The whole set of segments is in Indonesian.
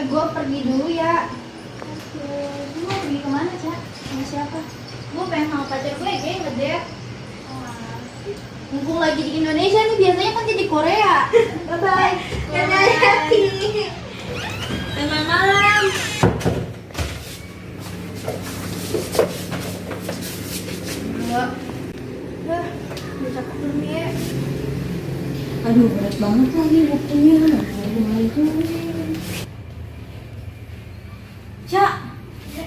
Gue pergi dulu ya. Lu mau pergi kemana, Cak? Sama siapa? Gue pengen sama pacar gue kayak ngedate. Mumpung lagi di Indonesia nih, biasanya kan dia di Korea. Bye-bye. Dadah, hati. Selamat malam. Enggak. Udah cakep belum ya? Aduh, berat banget lagi waktunya. Mulai dulu. Cak,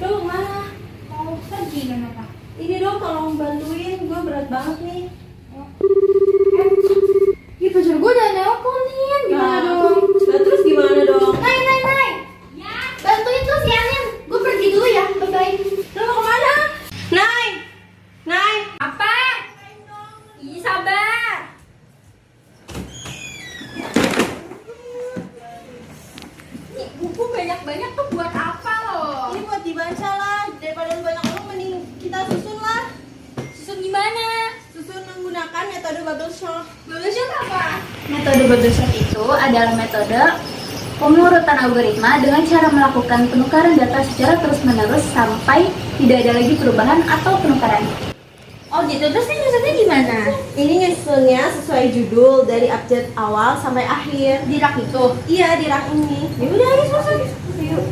aduh mana? Mau pergi kenapa? Ini dong tolong bantuin, gue berat banget nih. Ih, pacar gue udah nelponin, gimana dong? Nah, terus gimana dong? Nay. Ya. Bantuin tuh si Anin. Gue pergi dulu ya, bye-bye. Lo mau kemana? Nay, Apa? Ih, sabar. Nih, buku banyak-banyak tuh buat apa lo? ini buat dibaca lah. Daripada banyak lu mending kita susun lah. Susun gimana? Susun menggunakan metode bubble shot. Bubble shot apa? Metode bubble shot itu adalah metode pengurutan algoritma dengan cara melakukan penukaran data secara terus-menerus sampai tidak ada lagi perubahan atau penukaran. Oh gitu, terus ini nyusunnya gimana? Ini nyusunnya sesuai judul dari abjad awal sampai akhir. Di rak itu? Iya, di rak ini. Ya udah, ayo susun. Yuk.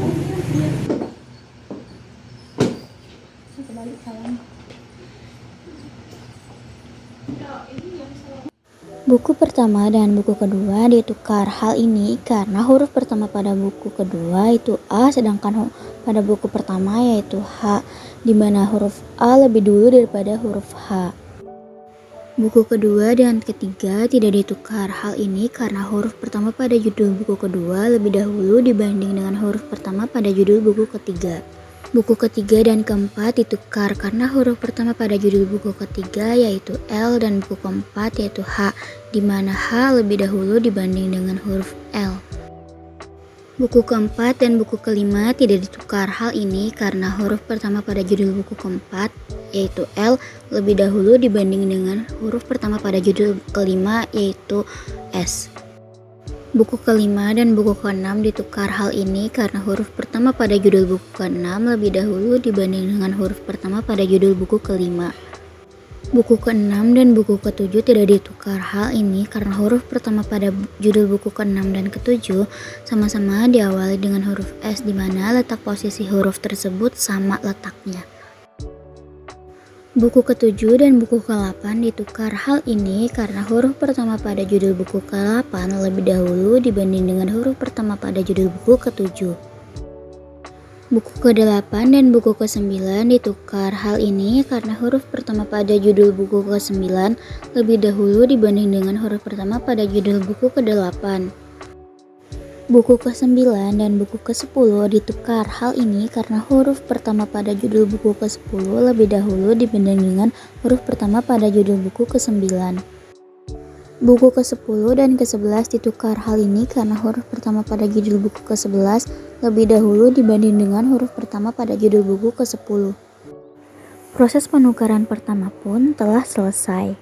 Buku pertama dan buku kedua ditukar. Hal ini karena huruf pertama pada buku kedua itu A, sedangkan pada buku pertama yaitu H, di mana huruf A lebih dulu daripada huruf H. Buku kedua dan ketiga tidak ditukar. Hal ini karena huruf pertama pada judul buku kedua lebih dahulu dibanding dengan huruf pertama pada judul buku ketiga. Buku ketiga dan keempat ditukar karena huruf pertama pada judul buku ketiga yaitu L dan buku keempat yaitu H, di mana H lebih dahulu dibanding dengan huruf L. Buku keempat dan buku kelima tidak ditukar. Hal ini karena huruf pertama pada judul buku keempat yaitu L lebih dahulu dibanding dengan huruf pertama pada judul kelima yaitu S. Buku kelima dan buku keenam ditukar. Hal ini karena huruf pertama pada judul buku keenam lebih dahulu dibanding dengan huruf pertama pada judul buku kelima. Buku keenam dan buku ketujuh tidak ditukar. Hal ini karena huruf pertama pada judul buku keenam dan ketujuh sama-sama diawali dengan huruf S, di mana letak posisi huruf tersebut sama letaknya. Buku ketujuh dan buku ke-8 ditukar. Hal ini karena huruf pertama pada judul buku ke-8 lebih dahulu dibanding dengan huruf pertama pada judul buku ke-7. Buku ke-8 dan buku ke-9 ditukar. Hal ini karena huruf pertama pada judul buku ke-9 lebih dahulu dibanding dengan huruf pertama pada judul buku ke-8. Buku ke-9 dan buku ke-10 ditukar. Hal ini karena huruf pertama pada judul buku ke-10 lebih dahulu dibanding dengan huruf pertama pada judul buku ke-9. Buku ke-10 dan ke-11 ditukar. Hal ini karena huruf pertama pada judul buku ke-11 lebih dahulu dibanding dengan huruf pertama pada judul buku ke-10. Proses penukaran pertama pun telah selesai.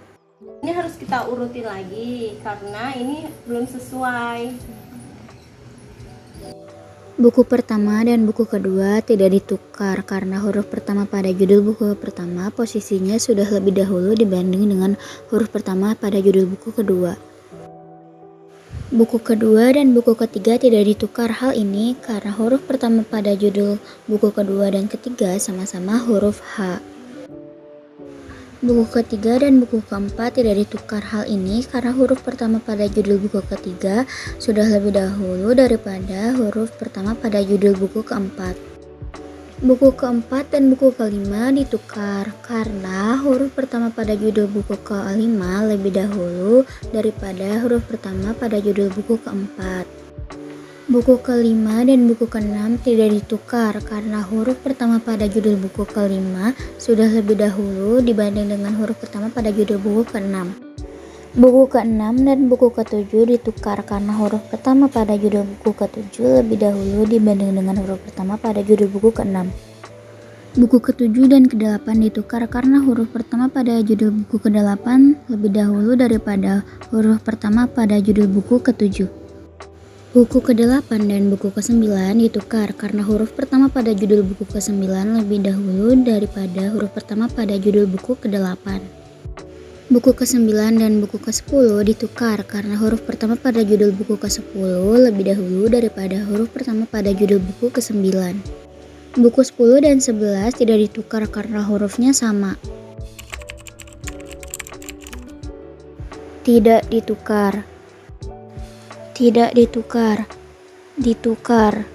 Ini harus kita urutin lagi karena ini belum sesuai. Buku pertama dan buku kedua tidak ditukar karena huruf pertama pada judul buku pertama posisinya sudah lebih dahulu dibanding dengan huruf pertama pada judul buku kedua. Buku kedua dan buku ketiga tidak ditukar. Hal ini karena huruf pertama pada judul buku kedua dan ketiga sama-sama huruf H. Buku ketiga dan buku keempat tidak ditukar. Hal ini karena huruf pertama pada judul buku ketiga sudah lebih dahulu daripada huruf pertama pada judul buku keempat. Buku keempat dan buku kelima ditukar karena huruf pertama pada judul buku kelima lebih dahulu daripada huruf pertama pada judul buku keempat. Buku kelima dan buku keenam tidak ditukar karena huruf pertama pada judul buku kelima sudah lebih dahulu dibanding dengan huruf pertama pada judul buku keenam. Buku keenam dan buku ketujuh ditukar karena huruf pertama pada judul buku ketujuh lebih dahulu dibanding dengan huruf pertama pada judul buku keenam. Buku ketujuh dan kedelapan ditukar karena huruf pertama pada judul buku kedelapan lebih dahulu daripada huruf pertama pada judul buku ketujuh. Buku ke-8 dan buku ke-9 ditukar karena huruf pertama pada judul buku ke-9 lebih dahulu daripada huruf pertama pada judul buku ke-8. Buku ke-9 dan buku ke-10 ditukar karena huruf pertama pada judul buku ke-10 lebih dahulu daripada huruf pertama pada judul buku ke-9. Buku 10 dan 11 tidak ditukar karena hurufnya sama. Tidak ditukar. Tidak ditukar. Ditukar.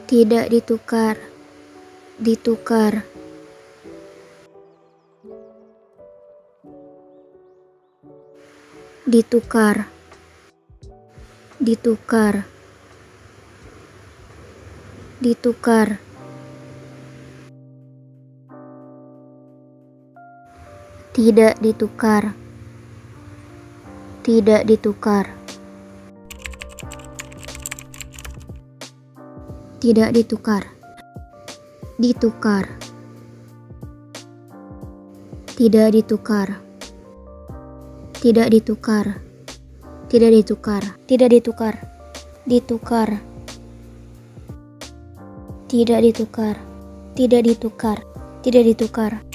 Tidak ditukar. Ditukar. Ditukar. Ditukar. Ditukar. Tidak ditukar. Tidak ditukar. Tidak ditukar. Ditukar. Tidak ditukar. Tidak ditukar. Tidak ditukar. Tidak ditukar. Ditukar. Tidak ditukar. Tidak ditukar. Tidak ditukar.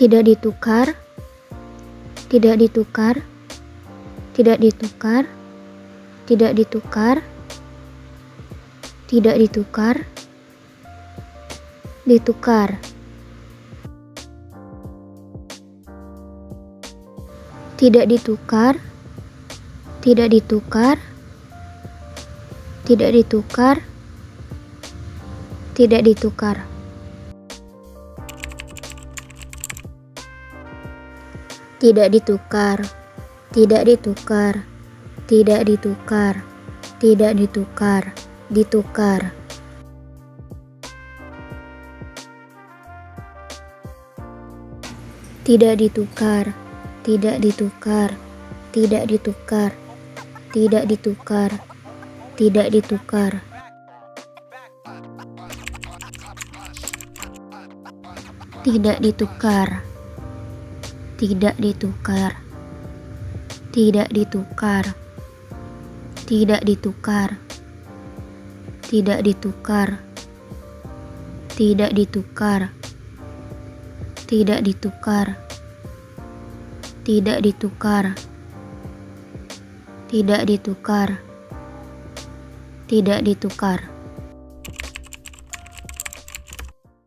Tidak ditukar. Tidak ditukar. Tidak ditukar. Tidak ditukar. Tidak ditukar. Ditukar. Tidak ditukar. Tidak ditukar. Tidak ditukar. Tidak ditukar. Tidak ditukar. Tidak ditukar. Tidak ditukar. Tidak ditukar. Ditukar. Tidak ditukar. Tidak ditukar. Tidak ditukar. Tidak ditukar. Tidak ditukar. Tidak ditukar. Tidak ditukar. Tidak ditukar. Tidak ditukar. Tidak ditukar. Tidak ditukar. Tidak ditukar. Tidak ditukar. Tidak ditukar. Tidak ditukar.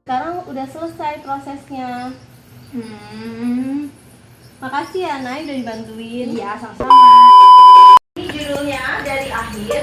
Sekarang udah selesai prosesnya. Makasih ya Nay udah dibantuin. Iya, sama-sama. Ini judulnya dari akhir